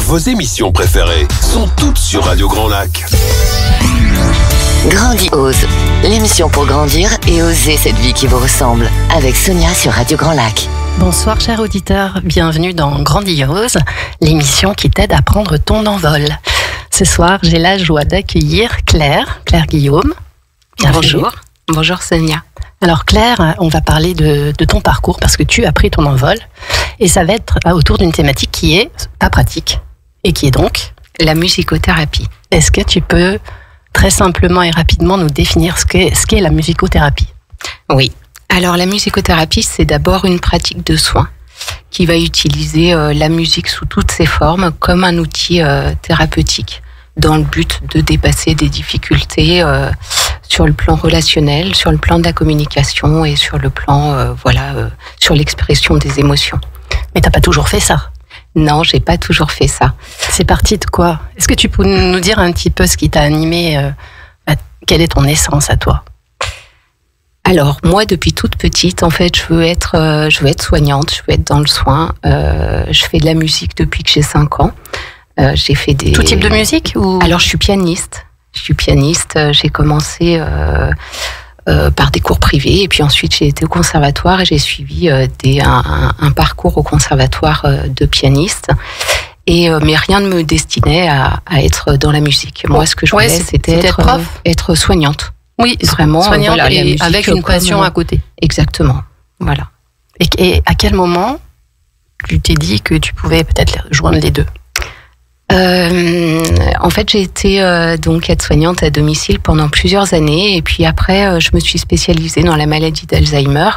Vos émissions préférées sont toutes sur Radio Grand Lac. Grandiose, l'émission pour grandir et oser cette vie qui vous ressemble, avec Sonia sur Radio Grand Lac. Bonsoir chers auditeurs, bienvenue dans Grandiose, l'émission qui t'aide à prendre ton envol. Ce soir, j'ai la joie d'accueillir Claire Guillaume. Bienvenue. Bonjour Sonia. Alors Claire, on va parler de ton parcours parce que tu as pris ton envol et ça va être autour d'une thématique qui est pas pratique et qui est donc la musicothérapie. Est-ce que tu peux très simplement et rapidement nous définir ce qu'est la musicothérapie ? Oui. Alors la musicothérapie, c'est d'abord une pratique de soins qui va utiliser la musique sous toutes ses formes comme un outil thérapeutique dans le but de dépasser des difficultés sur le plan relationnel, sur le plan de la communication et sur le plan sur l'expression des émotions. Mais t'as pas toujours fait ça ? Non, j'ai pas toujours fait ça. C'est parti de quoi ? Est-ce que tu peux nous dire un petit peu ce qui t'a animé ? Quelle est ton essence à toi ? Alors, moi, depuis toute petite, en fait, je veux être soignante, je veux être dans le soin. Je fais de la musique depuis que j'ai 5 ans. J'ai fait des... Tout type de musique ou... Alors, je suis pianiste. J'ai commencé par des cours privés et puis ensuite j'ai été au conservatoire et j'ai suivi un parcours au conservatoire de pianiste. Mais rien ne me destinait à être dans la musique. Moi, ce que je voulais, c'était être soignante. Oui, vraiment. Soignante et avec une passion à côté. Exactement, voilà. Et à quel moment tu t'es dit que tu pouvais peut-être joindre les deux ? En fait, j'ai été donc aide-soignante à domicile pendant plusieurs années et puis après, je me suis spécialisée dans la maladie d'Alzheimer.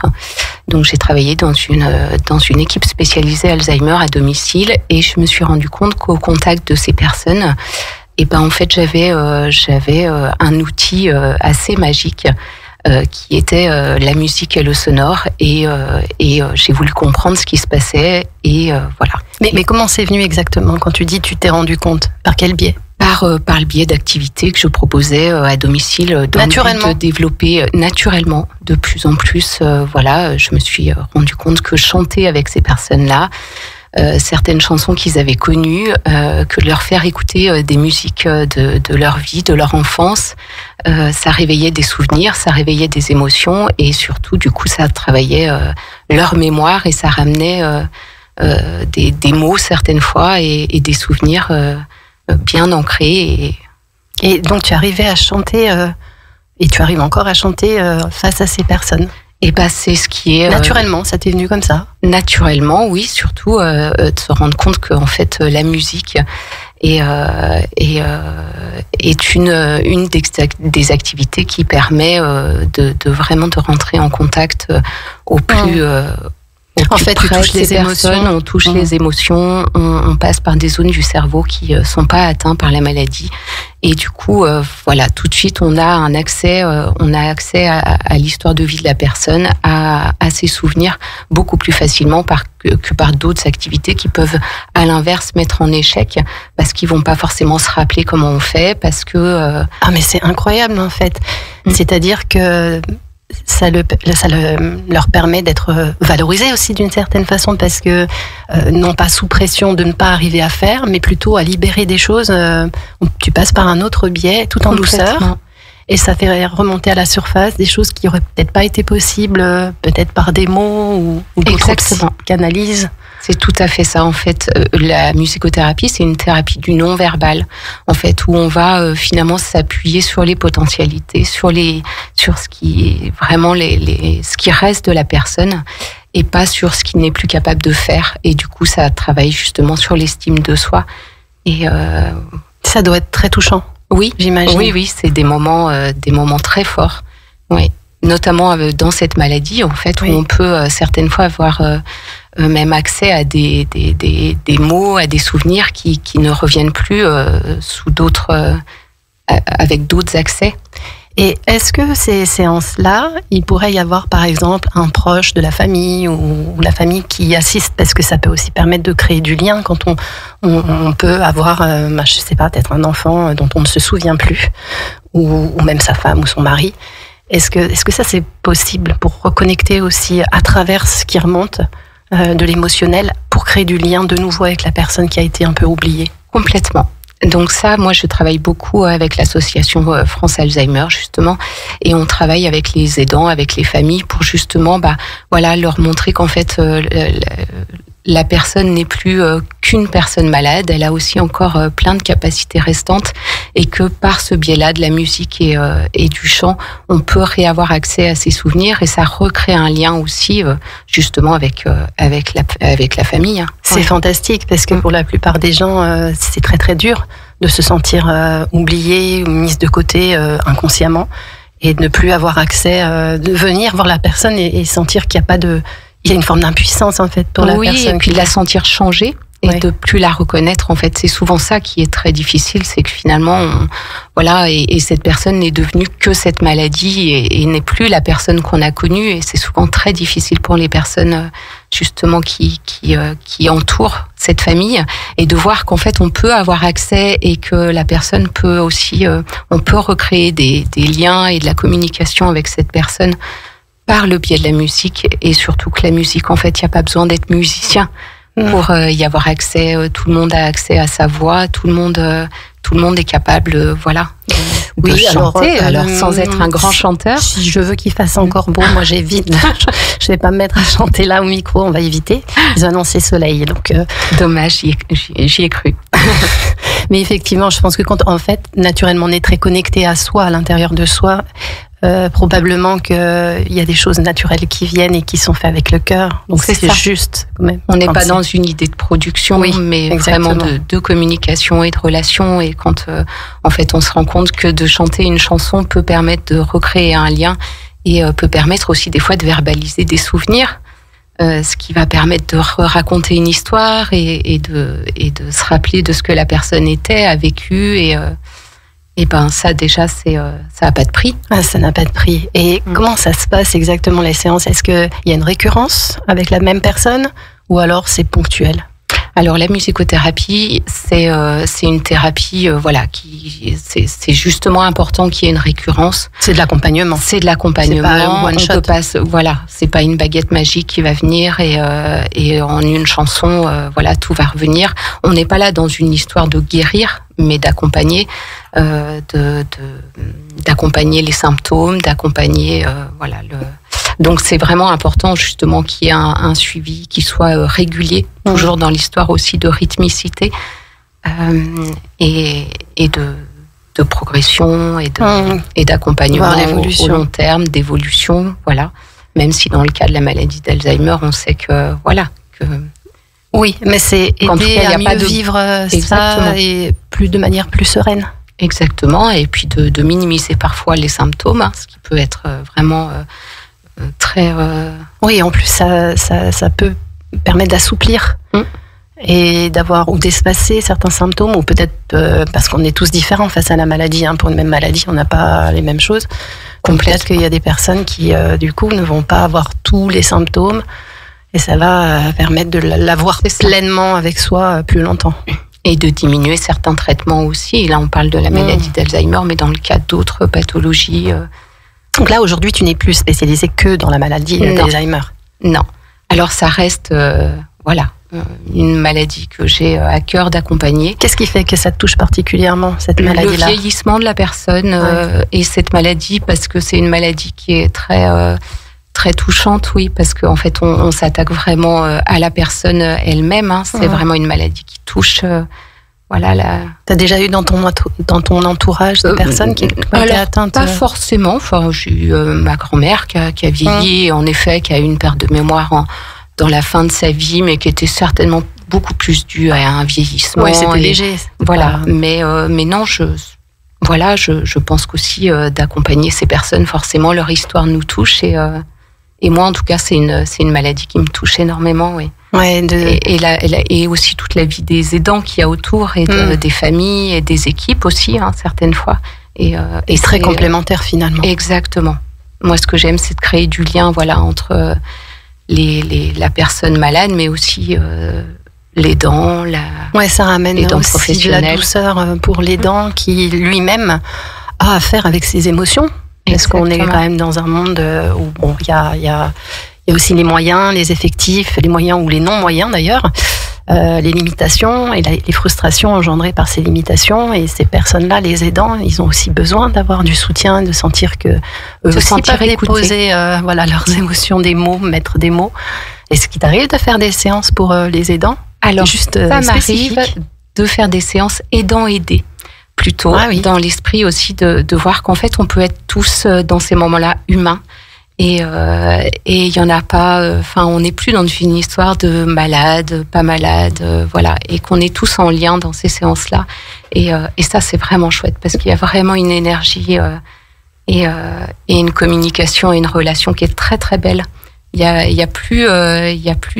Donc, j'ai travaillé dans une équipe spécialisée Alzheimer à domicile et je me suis rendu compte qu'au contact de ces personnes, en fait, j'avais un outil assez magique qui était la musique et le sonore et j'ai voulu comprendre ce qui se passait et voilà. Mais comment c'est venu exactement quand tu dis tu t'es rendu compte ? Par quel biais ? Par le biais d'activités que je proposais à domicile dans le but de développer naturellement de plus en plus. Je me suis rendu compte que chanter avec ces personnes-là, certaines chansons qu'ils avaient connues, que de leur faire écouter des musiques de leur vie, de leur enfance, ça réveillait des souvenirs, ça réveillait des émotions et surtout, du coup, ça travaillait leur mémoire et ça ramenait des mots certaines fois et des souvenirs bien ancrés. Et donc, tu arrivais à chanter et tu arrives encore à chanter face à ces personnes ? Et c'est ce qui est... Naturellement, ça t'est venu comme ça ? Naturellement, oui, surtout de se rendre compte qu'en fait, la musique est une des activités qui permet de vraiment de rentrer en contact au plus... En fait, tu touches les émotions. On touche les émotions, on passe par des zones du cerveau qui sont pas atteintes par la maladie. Et du coup, tout de suite, on a accès à l'histoire de vie de la personne, à ses souvenirs beaucoup plus facilement que par d'autres activités qui peuvent, à l'inverse, mettre en échec parce qu'ils vont pas forcément se rappeler comment on fait, parce que... Ah, mais c'est incroyable, en fait. C'est-à-dire que... Ça leur permet d'être valorisés aussi d'une certaine façon parce que non pas sous pression de ne pas arriver à faire, mais plutôt à libérer des choses. Tu passes par un autre biais, tout en douceur, et ça fait remonter à la surface des choses qui auraient peut-être pas été possibles, peut-être par des mots ou d'autres psychanalyses. C'est tout à fait ça, en fait. La musicothérapie, c'est une thérapie du non-verbal, en fait, où on va finalement s'appuyer sur les potentialités, sur ce qui est vraiment ce qui reste de la personne, et pas sur ce qu'il n'est plus capable de faire. Et du coup, ça travaille justement sur l'estime de soi. Et ça doit être très touchant. Oui, j'imagine. Oui, c'est des moments très forts. Oui, notamment dans cette maladie, en fait, où on peut certaines fois avoir même accès à des mots, à des souvenirs qui ne reviennent plus avec d'autres accès. Et est-ce que ces séances-là, il pourrait y avoir par exemple un proche de la famille ou la famille qui assiste, parce que ça peut aussi permettre de créer du lien quand on peut avoir, je sais pas, peut-être un enfant dont on ne se souvient plus, ou même sa femme ou son mari. Est-ce que ça c'est possible pour reconnecter aussi à travers ce qui remonte de l'émotionnel pour créer du lien de nouveau avec la personne qui a été un peu oubliée? Complètement. Donc ça, moi, je travaille beaucoup avec l'association France Alzheimer, justement, et on travaille avec les aidants, avec les familles, pour justement, leur montrer qu'en fait, la personne n'est plus qu'une personne malade, elle a aussi encore plein de capacités restantes, et que par ce biais-là de la musique et du chant, on peut réavoir accès à ses souvenirs, et ça recrée un lien aussi, justement, avec la famille. C'est fantastique, parce que pour la plupart des gens, c'est très très dur de se sentir oublié ou mise de côté inconsciemment, et de ne plus avoir accès, de venir voir la personne et sentir qu'il n'y a pas de... Il y a une forme d'impuissance, en fait, pour la personne. Oui, et puis de la sentir changer et de plus la reconnaître. En fait, c'est souvent ça qui est très difficile, c'est que finalement, et cette personne n'est devenue que cette maladie et n'est plus la personne qu'on a connue. Et c'est souvent très difficile pour les personnes, justement, qui entourent cette famille, et de voir qu'en fait, on peut avoir accès et que la personne peut aussi, on peut recréer des liens et de la communication avec cette personne par le biais de la musique, et surtout que la musique, en fait, il n'y a pas besoin d'être musicien pour y avoir accès. Tout le monde a accès à sa voix, tout le monde est capable, de chanter, alors sans être un grand chanteur. Si je veux qu'il fasse encore beau, moi j'évite. Je vais pas me mettre à chanter là au micro, on va éviter. Ils ont annoncé soleil, donc... Dommage, j'y ai cru. Mais effectivement, je pense que quand, en fait, naturellement, on est très connecté à soi, à l'intérieur de soi, probablement qu'il y a des choses naturelles qui viennent et qui sont faites avec le cœur. Donc c'est juste, quand même. On n'est pas dans une idée de production, mais exactement. Vraiment de communication et de relation. Et quand, en fait, on se rend compte que de chanter une chanson peut permettre de recréer un lien, et peut permettre aussi des fois de verbaliser des souvenirs, ce qui va permettre de raconter une histoire et de se rappeler de ce que la personne était, a vécu, et ça déjà, ça n'a pas de prix. Ça n'a pas de prix. Et comment ça se passe exactement, les séances? Est-ce qu'il y a une récurrence avec la même personne, ou alors c'est ponctuel? Alors la musicothérapie, c'est une thérapie, c'est justement important qu'il y ait une récurrence. C'est de l'accompagnement. C'est de l'accompagnement. C'est pas une baguette magique qui va venir et en une chanson, tout va revenir. On n'est pas là dans une histoire de guérir, mais d'accompagner, d'accompagner les symptômes, d'accompagner, Donc c'est vraiment important justement qu'il y ait un suivi qui soit régulier, toujours dans l'histoire aussi de rythmicité et de progression et d'accompagnement au long terme, d'évolution, Même si dans le cas de la maladie d'Alzheimer, on sait que oui, mais c'est aider à mieux vivre ça, et de manière plus sereine. Exactement, et puis de minimiser parfois les symptômes, ce qui peut être vraiment très... Oui, en plus, ça peut permettre d'assouplir et ou d'espacer certains symptômes, ou peut-être parce qu'on est tous différents face à la maladie. Pour une même maladie, on n'a pas les mêmes choses. Peut-être qu'il y a des personnes qui, du coup, ne vont pas avoir tous les symptômes, et ça va permettre de l'avoir pleinement avec soi plus longtemps. Et de diminuer certains traitements aussi. Et là, on parle de la maladie d'Alzheimer, mais dans le cas d'autres pathologies... Donc là, aujourd'hui, tu n'es plus spécialisée que dans la maladie d'Alzheimer? Non. Alors, ça reste, une maladie que j'ai à cœur d'accompagner. Qu'est-ce qui fait que ça te touche particulièrement, cette maladie-là? Le vieillissement de la personne et cette maladie, parce que c'est une maladie qui est très... très touchante, oui, parce qu'en fait, on s'attaque vraiment à la personne elle-même. C'est vraiment une maladie qui touche... T'as déjà eu dans ton entourage des personnes qui ont été atteintes? Pas forcément. J'ai eu ma grand-mère qui a vieilli, et en effet, qui a eu une perte de mémoire dans la fin de sa vie, mais qui était certainement beaucoup plus due à un vieillissement. Oui, c'était léger. Mais non, je pense qu'aussi d'accompagner ces personnes, forcément, leur histoire nous touche, et moi, en tout cas, c'est une maladie qui me touche énormément, oui. Et aussi toute la vie des aidants qu'il y a autour, et des familles et des équipes aussi, certaines fois. Et très complémentaire finalement. Exactement. Moi, ce que j'aime, c'est de créer du lien, entre la personne malade, mais aussi l'aidant, ça ramène aussi de la douceur pour l'aidant qui lui-même a affaire avec ses émotions. Parce qu'on est quand même dans un monde où il y a aussi les moyens, les effectifs, les moyens ou les non-moyens d'ailleurs. les limitations et les frustrations engendrées par ces limitations. Et ces personnes-là, les aidants, ils ont aussi besoin d'avoir du soutien, de sentir que eux aussi peuvent déposer leurs émotions, des mots, mettre des mots. Est-ce qu'il t'arrive de faire des séances pour les aidants? Alors, ça m'arrive de faire des séances aidant-aidé. Plutôt dans l'esprit aussi de voir qu'en fait, on peut être tous dans ces moments-là humains. Et il y en a pas. On n'est plus dans une histoire de malade, pas malade, voilà. Et qu'on est tous en lien dans ces séances-là. Et ça, c'est vraiment chouette parce qu'il y a vraiment une énergie et une communication et une relation qui est très très belle. Il y a plus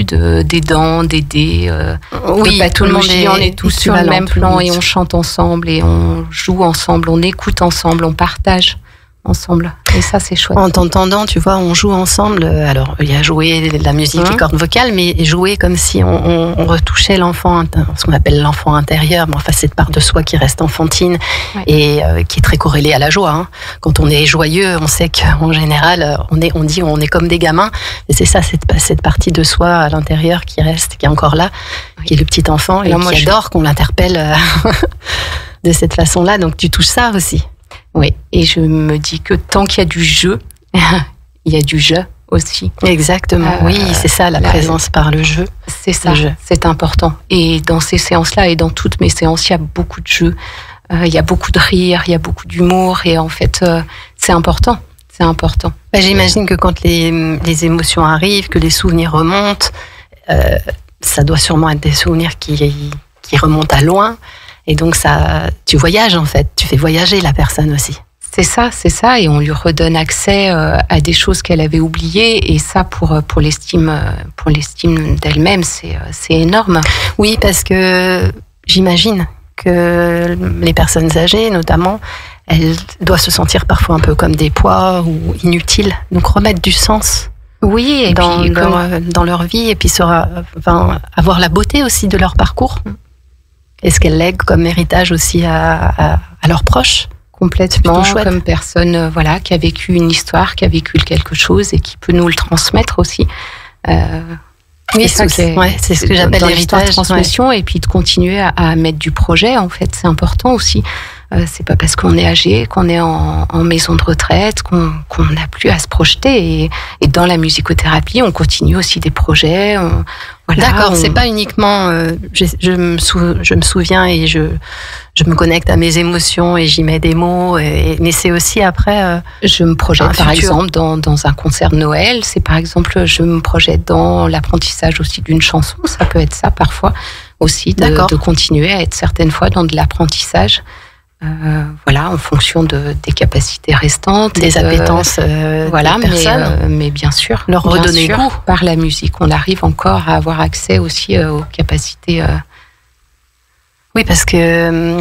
d'aidants, d'aidés, de pathologie. On est tous sur le même plan et on chante ensemble et on joue ensemble, on écoute ensemble, on partage ensemble. Et ça, c'est chouette. En t'entendant, tu vois, on joue ensemble. Alors, il y a joué de la musique, les cordes vocales, mais jouer comme si on retouchait l'enfant, ce qu'on appelle l'enfant intérieur. Mais enfin, cette part de soi qui reste enfantine et qui est très corrélée à la joie. Hein. Quand on est joyeux, on sait qu'en général, on est comme des gamins. Et c'est ça, cette partie de soi à l'intérieur qui reste, qui est encore là, qui est le petit enfant et qui adore qu'on l'interpelle de cette façon-là. Donc, tu touches ça aussi. Oui, et je me dis que tant qu'il y a du jeu, il y a du jeu aussi. Exactement, oui, c'est ça, la présence par le jeu. C'est ça, c'est important. Et dans ces séances-là, et dans toutes mes séances, il y a beaucoup de jeu, il y a beaucoup de rire, il y a beaucoup d'humour, et en fait, c'est important. C'est important. J'imagine que quand les émotions arrivent, que les souvenirs remontent, ça doit sûrement être des souvenirs qui remontent à loin. Et donc, tu voyages en fait, tu fais voyager la personne aussi. C'est ça, et on lui redonne accès à des choses qu'elle avait oubliées, et ça, pour l'estime d'elle-même, c'est énorme. Oui, parce que j'imagine que les personnes âgées, notamment, elles doivent se sentir parfois un peu comme des poids ou inutiles, donc remettre du sens. Oui, et dans leur vie, et puis avoir la beauté aussi de leur parcours. Est-ce qu'elles lèguent comme héritage aussi à leurs proches? Complètement, comme personne qui a vécu une histoire, qui a vécu quelque chose et qui peut nous le transmettre aussi. Oui, c'est ce que j'appelle l'héritage. Transmission, et puis de continuer à mettre du projet, en fait, c'est important aussi. C'est pas parce qu'on est âgé, qu'on est en maison de retraite, qu'on n'a plus à se projeter. Et dans la musicothérapie, on continue aussi des projets. D'accord, c'est pas uniquement. Je me souviens et je me connecte à mes émotions et j'y mets des mots. Mais c'est aussi après. Je me projette par exemple dans un concert de Noël. C'est par exemple, je me projette dans l'apprentissage aussi d'une chanson. Ça peut être ça parfois aussi, de continuer à être certaines fois dans de l'apprentissage. En fonction des capacités restantes, des appétences des personnes. Mais bien sûr, leur redonner goût. Par la musique, on arrive encore à avoir accès aussi aux capacités. Oui, parce que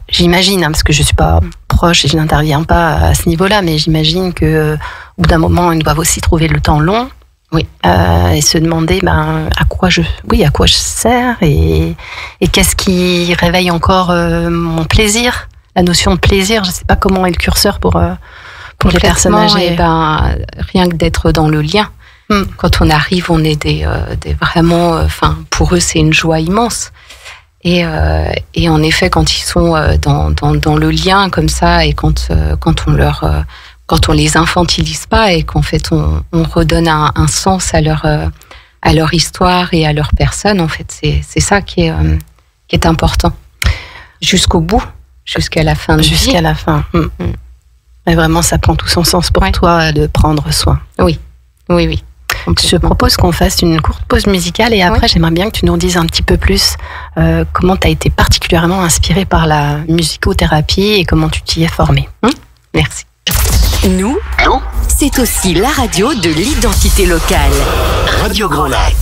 j'imagine, parce que je suis pas proche et je n'interviens pas à ce niveau-là, mais j'imagine que au bout d'un moment, ils doivent aussi trouver le temps long. Oui. Et se demander à quoi je sers et qu'est-ce qui réveille encore mon plaisir. La notion de plaisir, je ne sais pas comment est le curseur pour les personnes âgées. Rien que d'être dans le lien. Quand on arrive, on est des vraiment. Pour eux, c'est une joie immense. Et en effet, quand ils sont dans le lien comme ça, et quand on les infantilise pas, et qu'en fait on redonne un sens à leur histoire et à leur personne, en fait, c'est ça qui est important. Jusqu'au bout. Jusqu'à la fin de vie. Jusqu'à la fin. Mais vraiment, ça prend tout son sens pour toi de prendre soin. Oui. Je propose qu'on fasse une courte pause musicale et après, j'aimerais bien que tu nous dises un petit peu plus comment tu as été particulièrement inspirée par la musicothérapie et comment tu t'y es formée. Merci. Nous, c'est aussi la radio de l'identité locale. Radio Grand Lac.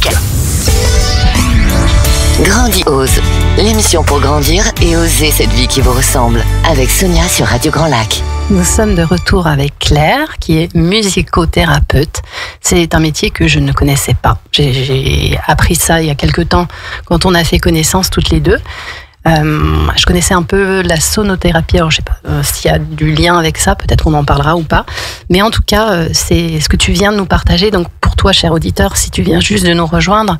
Grandiose, l'émission pour grandir et oser cette vie qui vous ressemble, avec Sonia sur Radio Grand Lac. Nous sommes de retour avec Claire, qui est musicothérapeute. C'est un métier que je ne connaissais pas. J'ai appris ça il y a quelque temps, quand on a fait connaissance toutes les deux. Je connaissais un peu la sonothérapie, alors je sais pas s'il y a du lien avec ça, peut-être on en parlera ou pas, mais en tout cas c'est ce que tu viens de nous partager. Donc pour toi, cher auditeur, si tu viens juste de nous rejoindre,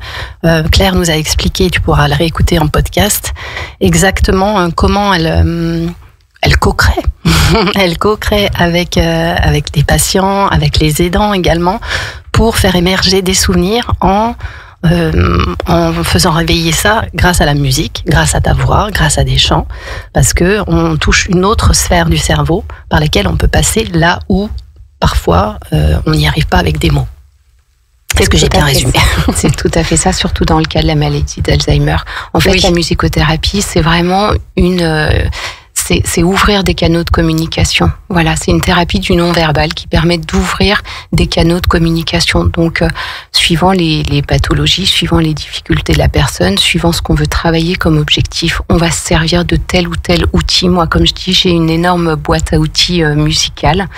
Claire nous a expliqué, tu pourras le réécouter en podcast, exactement comment elle co-crée. Elle co-crée avec les patients, avec les aidants également, pour faire émerger des souvenirs en faisant réveiller ça grâce à la musique, grâce à ta voix, grâce à des chants, parce que on touche une autre sphère du cerveau par laquelle on peut passer là où parfois on n'y arrive pas avec des mots. Est-ce que j'ai bien résumé? C'est tout à fait ça, surtout dans le cas de la maladie d'Alzheimer. En fait, la musicothérapie, c'est vraiment c'est ouvrir des canaux de communication. Voilà, c'est une thérapie du non-verbal qui permet d'ouvrir des canaux de communication. Donc, suivant les pathologies, suivant les difficultés de la personne, suivant ce qu'on veut travailler comme objectif, on va se servir de tel ou tel outil. Moi, comme je dis, j'ai une énorme boîte à outils musicale.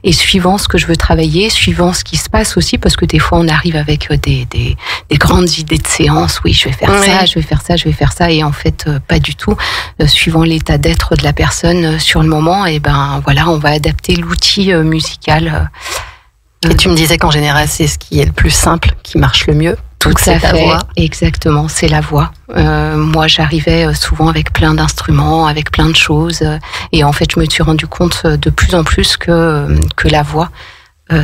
Et suivant ce que je veux travailler, suivant ce qui se passe aussi, parce que des fois, on arrive avec des grandes idées de séance. Oui, je vais faire ça, je vais faire ça, je vais faire ça. Et en fait, pas du tout. Suivant l'état d'être de la personne sur le moment, et ben voilà, on va adapter l'outil musical. Et tu me disais qu'en général, c'est ce qui est le plus simple, qui marche le mieux. Tout à fait, exactement, c'est la voix. Moi, j'arrivais souvent avec plein d'instruments, avec plein de choses, et en fait, je me suis rendu compte de plus en plus que la voix,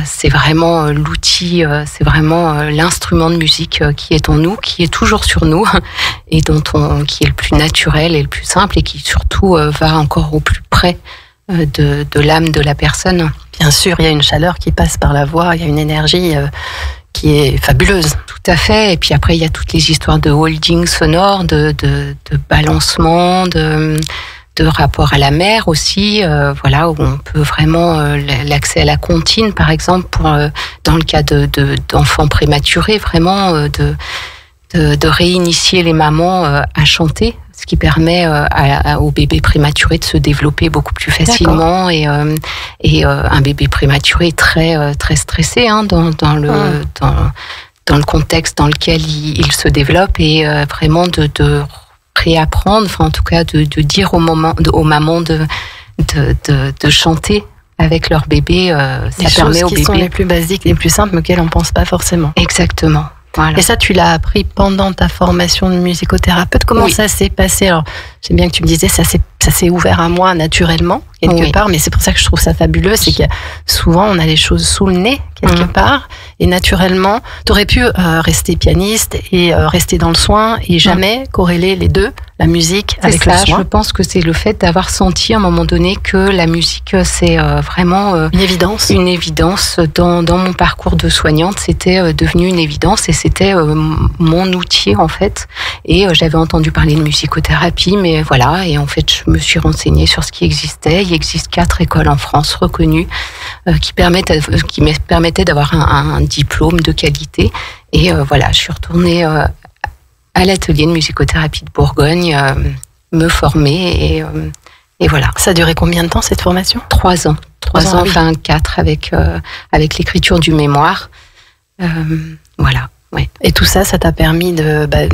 c'est vraiment l'outil, c'est vraiment l'instrument de musique qui est en nous, qui est toujours sur nous, et qui est le plus naturel et le plus simple, et qui surtout va encore au plus près de l'âme de la personne. Bien sûr, il y a une chaleur qui passe par la voix, il y a une énergie qui est fabuleuse. Tout à fait. Et puis après, il y a toutes les histoires de holding sonore, de balancement, de rapport à la mer aussi, voilà, où on peut vraiment l'accès à la comptine, par exemple, dans le cas d'enfants prématurés, vraiment de réinitier les mamans à chanter, ce qui permet aux bébés prématurés de se développer beaucoup plus facilement. Et un bébé prématuré est très très stressé dans le contexte dans lequel il se développe, et vraiment de réapprendre, enfin en tout cas de dire aux mamans de chanter avec leur bébé. Ça permet aux bébés. Qui sont les plus basiques, les plus simples, auxquelles on pense pas forcément. Exactement. Voilà. Et ça, tu l'as appris pendant ta formation de musicothérapeute. Comment ça s'est passé? Alors, c'est bien que tu me disais, ça s'est ouvert à moi naturellement, quelque part, mais c'est pour ça que je trouve ça fabuleux, c'est que souvent, on a les choses sous le nez, quelque part, et naturellement, t'aurais pu rester pianiste et rester dans le soin, et jamais corréler les deux, la musique avec le soin. Je pense que c'est le fait d'avoir senti à un moment donné que la musique, c'est vraiment une évidence. Une évidence. Dans mon parcours de soignante, c'était devenu une évidence, et c'était mon outil, en fait. Et j'avais entendu parler de musicothérapie, mais voilà, et en fait, je me suis renseignée sur ce qui existait. Il existe 4 écoles en France reconnues qui me permettaient d'avoir un diplôme de qualité. Et voilà, je suis retournée à l'atelier de musicothérapie de Bourgogne, me former, et voilà. Ça a duré combien de temps, cette formation? 3 ans. 3 ans, enfin 4 avec l'écriture du mémoire. Voilà. Ouais. Et tout ça, ça t'a permis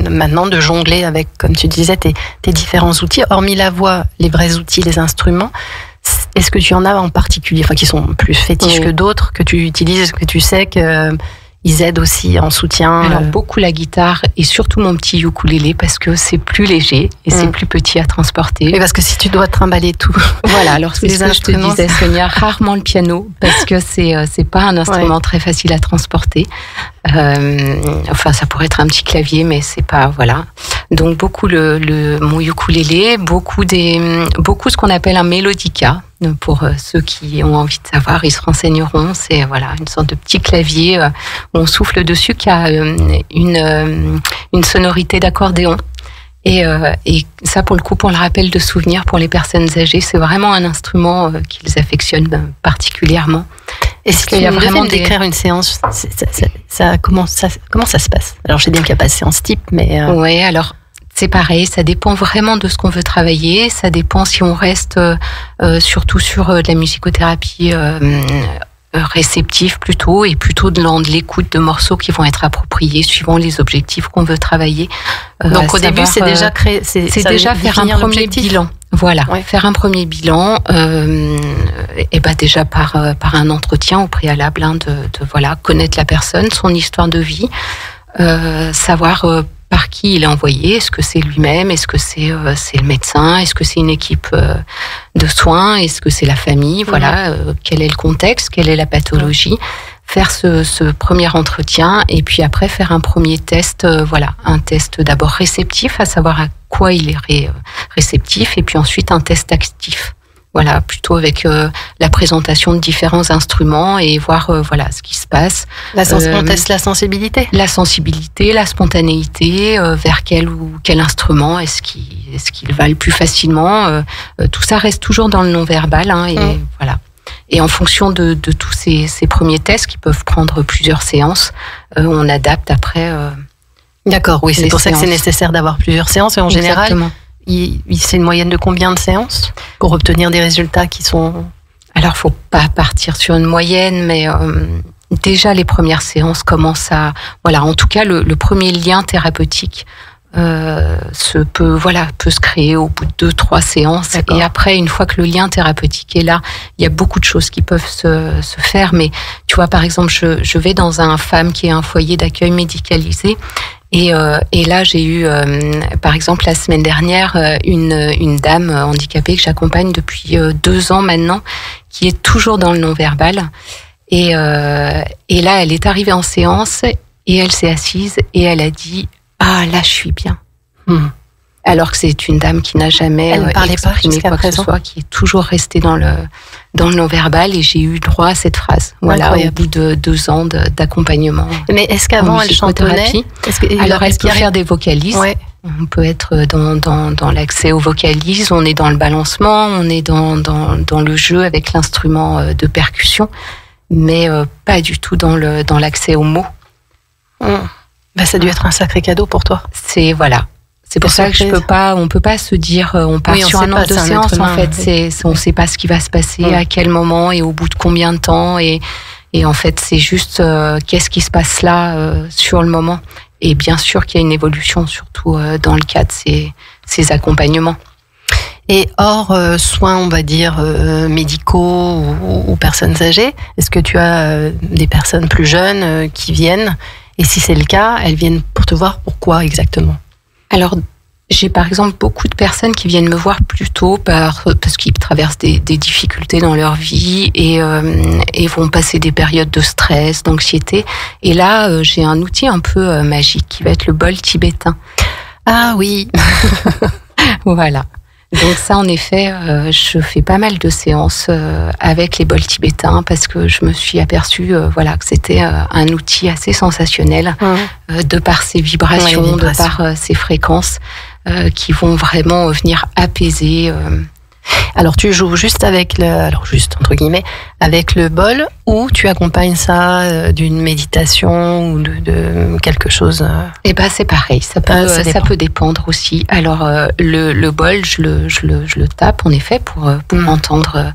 maintenant de jongler avec, comme tu disais, tes différents outils. Hormis la voix, les vrais outils, les instruments, est-ce que tu en as en particulier, enfin qui sont plus fétiches que d'autres, que tu utilises, que tu sais que ils aident aussi en soutien? Alors beaucoup la guitare, et surtout mon petit ukulélé, parce que c'est plus léger et c'est plus petit à transporter. Et parce que si tu dois trimballer tout. Voilà, alors c'est ce que je te disais, Sonia, rarement le piano, parce que c'est pas un instrument très facile à transporter. Enfin, ça pourrait être un petit clavier, mais c'est pas, voilà. Donc beaucoup mon ukulélé, beaucoup ce qu'on appelle un mélodica. Pour ceux qui ont envie de savoir, ils se renseigneront. C'est voilà une sorte de petit clavier où on souffle dessus, qui a une sonorité d'accordéon. Et ça, pour le coup, pour le rappel de souvenirs pour les personnes âgées, c'est vraiment un instrument qu'ils affectionnent particulièrement. Et si tu devais décrire une séance, comment ça se passe? Alors, je sais bien qu'il n'y a pas de séance type, mais... Oui, alors... C'est pareil, ça dépend vraiment de ce qu'on veut travailler. Ça dépend si on reste surtout sur de la musicothérapie réceptif plutôt, et plutôt de l'écoute de morceaux qui vont être appropriés suivant les objectifs qu'on veut travailler. Donc au début, c'est déjà créer, c'est déjà faire un premier bilan. Voilà, faire un premier bilan, et déjà par un entretien au préalable, de voilà, connaître la personne, son histoire de vie, savoir par qui il est envoyé. Est-ce que c'est lui-même? Est-ce que c'est le médecin? Est-ce que c'est une équipe de soins? Est-ce que c'est la famille? Voilà, quel est le contexte? Quelle est la pathologie? Faire ce premier entretien, et puis après faire un premier test, un test d'abord réceptif, à savoir à quoi il est réceptif, et puis ensuite un test actif. Voilà, plutôt avec la présentation de différents instruments et voir ce qui se passe. On teste la sensibilité. La sensibilité, la spontanéité, vers quel instrument est-ce qu'il va le plus facilement. Tout ça reste toujours dans le non-verbal, et voilà. Et en fonction de tous ces premiers tests qui peuvent prendre plusieurs séances, on adapte après. D'accord, oui, c'est pour ça que c'est nécessaire d'avoir plusieurs séances. Et en général, c'est une moyenne de combien de séances pour obtenir des résultats qui sont... Alors, faut pas partir sur une moyenne, mais déjà les premières séances commencent à... Voilà, en tout cas, le premier lien thérapeutique peut se créer au bout de 2-3 séances. D'accord. Et après, une fois que le lien thérapeutique est là, il y a beaucoup de choses qui peuvent se faire. Mais tu vois, par exemple, je vais dans un FAM qui est un foyer d'accueil médicalisé. Et là, j'ai eu, par exemple, la semaine dernière, une dame handicapée que j'accompagne depuis 2 ans maintenant, qui est toujours dans le non-verbal. Et là, elle est arrivée en séance et elle s'est assise et elle a dit « Ah, là, je suis bien ». Alors que c'est une dame qui n'a jamais exprimé quoi que ce soit, qui est toujours restée dans le non-verbal, et j'ai eu droit à cette phrase. Voilà, au bout de 2 ans d'accompagnement. Mais est-ce qu'avant elle chantonnait? Alors elle peut faire des vocalises. Ouais. On peut être dans l'accès aux vocalises, on est dans le balancement, on est dans le jeu avec l'instrument de percussion, mais pas du tout dans l'accès aux mots. Ça a dû être un sacré cadeau pour toi. C'est pour ça que on peut pas se dire, on part sur un nombre de séances, en fait. On sait pas ce qui va se passer, à quel moment et au bout de combien de temps, et en fait, c'est juste, qu'est-ce qui se passe là, sur le moment. Et bien sûr qu'il y a une évolution, surtout, dans le cas de ces accompagnements. Et hors soins, on va dire, médicaux ou personnes âgées, est-ce que tu as des personnes plus jeunes qui viennent? Et si c'est le cas, elles viennent pour te voir pourquoi exactement? Alors, j'ai par exemple beaucoup de personnes qui viennent me voir plutôt parce qu'ils traversent des difficultés dans leur vie et vont passer des périodes de stress, d'anxiété. Et là, j'ai un outil un peu magique qui va être le bol tibétain. Ah oui. Voilà. Donc ça, en effet, je fais pas mal de séances avec les bols tibétains parce que je me suis aperçue que c'était un outil assez sensationnel de par ses vibrations, de par ses fréquences qui vont vraiment venir apaiser. Alors tu joues juste juste entre guillemets, avec le bol, ou tu accompagnes ça d'une méditation ou de quelque chose? Eh ben c'est pareil, ça peut dépendre aussi. Alors le bol, je le tape en effet pour entendre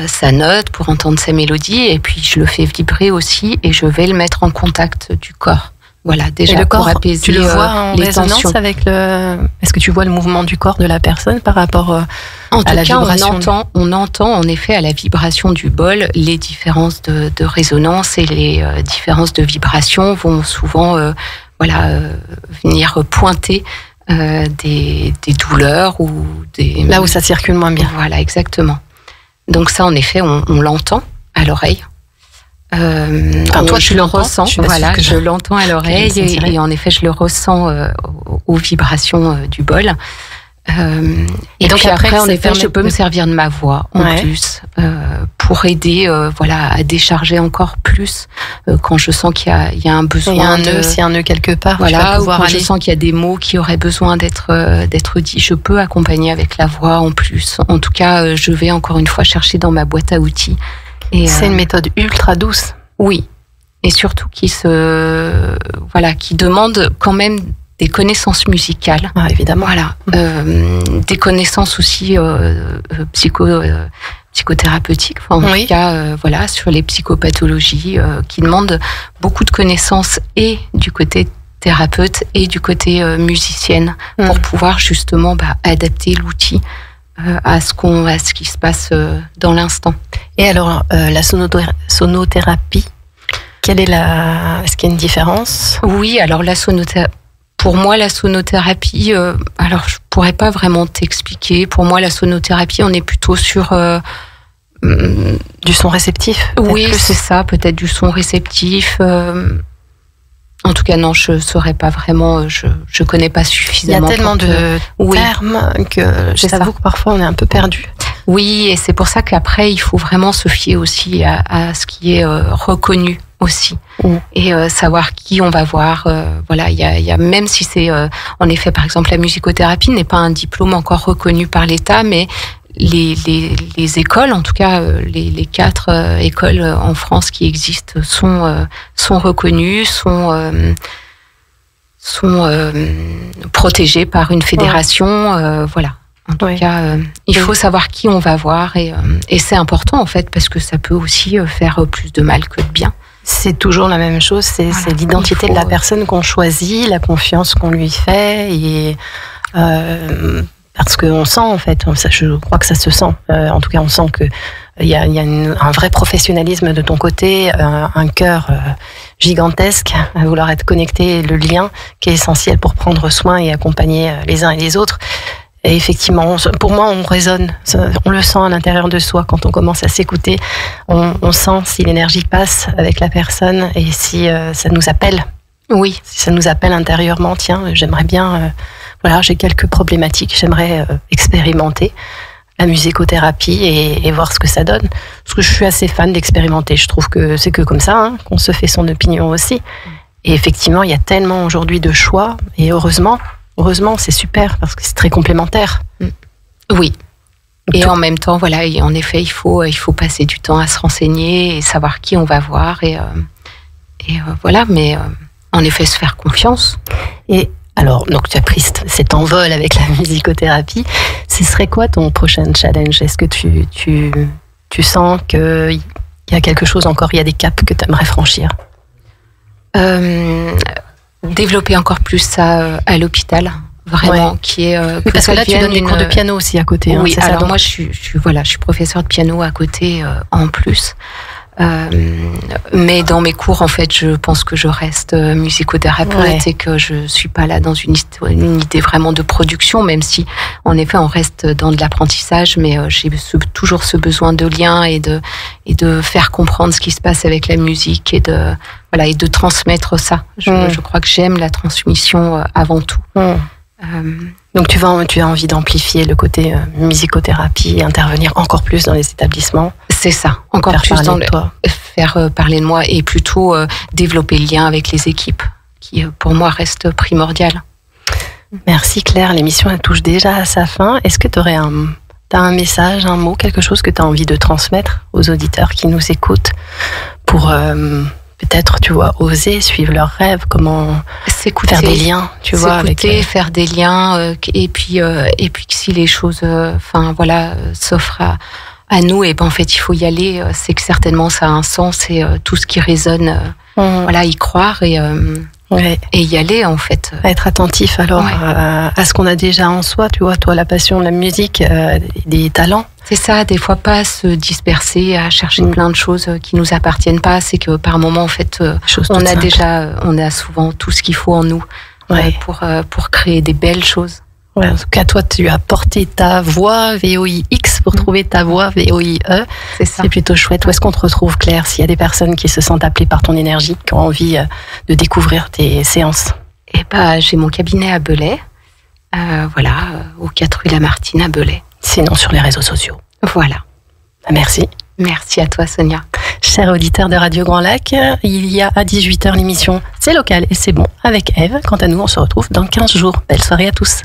sa note, pour entendre sa mélodie, et puis je le fais vibrer aussi, et je vais le mettre en contact du corps. Voilà, déjà et le corps, pour apaiser tu le vois en les résonance tensions. Avec Est-ce que tu vois le mouvement du corps de la personne par rapport à la vibration? On entend en effet à la vibration du bol les différences de résonance, et les différences de vibration vont souvent venir pointer des douleurs ou des... Là où ça circule moins bien. Voilà, exactement. Donc ça, en effet, on l'entend à l'oreille. Toi, tu le ressens. Voilà, je l'entends à l'oreille, et en effet, je le ressens aux vibrations du bol. Et donc puis après, en effet, je peux me servir de ma voix en plus pour aider, à décharger encore plus quand je sens qu'il y a un besoin. Il y a un nœud, s'il y a un nœud quelque part. Voilà, ou quand je sens qu'il y a des mots qui auraient besoin d'être dits, je peux accompagner avec la voix en plus. En tout cas, je vais encore une fois chercher dans ma boîte à outils. Et c'est une méthode ultra douce. Oui, et surtout qui demande quand même des connaissances musicales. Ah, évidemment. Voilà, des connaissances aussi psychothérapeutiques, en tout cas, voilà, sur les psychopathologies qui demandent beaucoup de connaissances et du côté thérapeute et du côté musicienne pour pouvoir justement adapter l'outil à ce qui se passe dans l'instant. Et alors, la sonothérapie, est-ce qu'il y a une différence? Oui, alors pour moi, la sonothérapie, alors je pourrais pas vraiment t'expliquer. Pour moi, la sonothérapie, on est plutôt sur du son réceptif. Oui, c'est ça, peut-être du son réceptif. En tout cas, non, je saurais pas vraiment. Je connais pas suffisamment. Il y a tellement de termes que je t'avoue que parfois on est un peu perdu. Oui, et c'est pour ça qu'après, il faut vraiment se fier aussi à ce qui est reconnu aussi, et savoir qui on va voir. Voilà, il y a même si c'est en effet, par exemple, la musicothérapie n'est pas un diplôme encore reconnu par l'État, mais les écoles, en tout cas les 4 écoles en France qui existent sont reconnues, sont protégées par une fédération. Voilà. En tout cas, il faut savoir qui on va voir, et c'est important en fait, parce que ça peut aussi faire plus de mal que de bien. C'est toujours la même chose, c'est l'identité de la personne qu'on choisit, la confiance qu'on lui fait, et parce qu'on sent en fait, je crois que ça se sent, en tout cas on sent que il y a un vrai professionnalisme de ton côté, un cœur gigantesque à vouloir être connecté, le lien qui est essentiel pour prendre soin et accompagner les uns et les autres. Et effectivement, pour moi, on résonne, on le sent à l'intérieur de soi quand on commence à s'écouter. On sent si l'énergie passe avec la personne et si ça nous appelle. Oui. Si ça nous appelle intérieurement, tiens, j'aimerais bien, voilà, j'ai quelques problématiques, j'aimerais expérimenter la musicothérapie et voir ce que ça donne. Parce que je suis assez fan d'expérimenter. Je trouve que c'est que comme ça qu'on se fait son opinion aussi. Et effectivement, il y a tellement aujourd'hui de choix, et heureusement, c'est super parce que c'est très complémentaire. Oui. Et en même temps, voilà, en effet, il faut passer du temps à se renseigner et savoir qui on va voir, et voilà. Mais en effet, se faire confiance. Et alors, donc tu as pris cet envol avec la musicothérapie. Ce serait quoi ton prochain challenge? Est-ce que tu sens qu'il y a quelque chose encore, il y a des caps que tu aimerais franchir? Développer encore plus ça à l'hôpital, vraiment, qui est parce que là tu donnes des cours de piano aussi à côté. Oui, alors ça, moi je suis professeure de piano à côté en plus. Mais dans mes cours, en fait, je pense que je reste musicothérapeute, et que je suis pas là dans une idée vraiment de production, même si, en effet, on reste dans de l'apprentissage, mais j'ai toujours ce besoin de lien et de faire comprendre ce qui se passe avec la musique, et de transmettre ça. Je crois que j'aime la transmission avant tout. Donc tu as envie d'amplifier le côté musicothérapie et intervenir encore plus dans les établissements. C'est ça, encore plus faire parler de moi, et plutôt développer le lien avec les équipes, qui pour moi reste primordial. Merci Claire, l'émission elle touche déjà à sa fin. Est-ce que tu aurais un message, un mot, quelque chose que tu as envie de transmettre aux auditeurs qui nous écoutent pour peut-être, tu vois, oser suivre leurs rêves, comment faire des liens, tu vois, faire des liens, et puis si les choses, s'offrent à nous, et en fait il faut y aller. C'est que certainement ça a un sens, et tout ce qui résonne, y croire, et y aller en fait. Être attentif alors à ce qu'on a déjà en soi, tu vois, toi la passion de la musique, des talents. C'est ça, des fois pas se disperser à chercher plein de choses qui nous appartiennent pas. C'est que par moment, en fait, on a souvent tout ce qu'il faut en nous pour créer des belles choses. Ouais, en tout cas, toi, tu as porté ta voix VOIX pour trouver ta voix VOIE. C'est ça. C'est plutôt chouette. Où est-ce qu'on te retrouve, Claire, s'il y a des personnes qui se sentent appelées par ton énergie, qui ont envie de découvrir tes séances? J'ai mon cabinet à Belay, au 4 rue Lamartine à Belay. Sinon, sur les réseaux sociaux. Voilà. Merci. Merci à toi, Sonia. Chers auditeurs de Radio Grand Lac, il y a à 18h l'émission C'est local et c'est bon avec Eve. Quant à nous, on se retrouve dans 15 jours. Belle soirée à tous.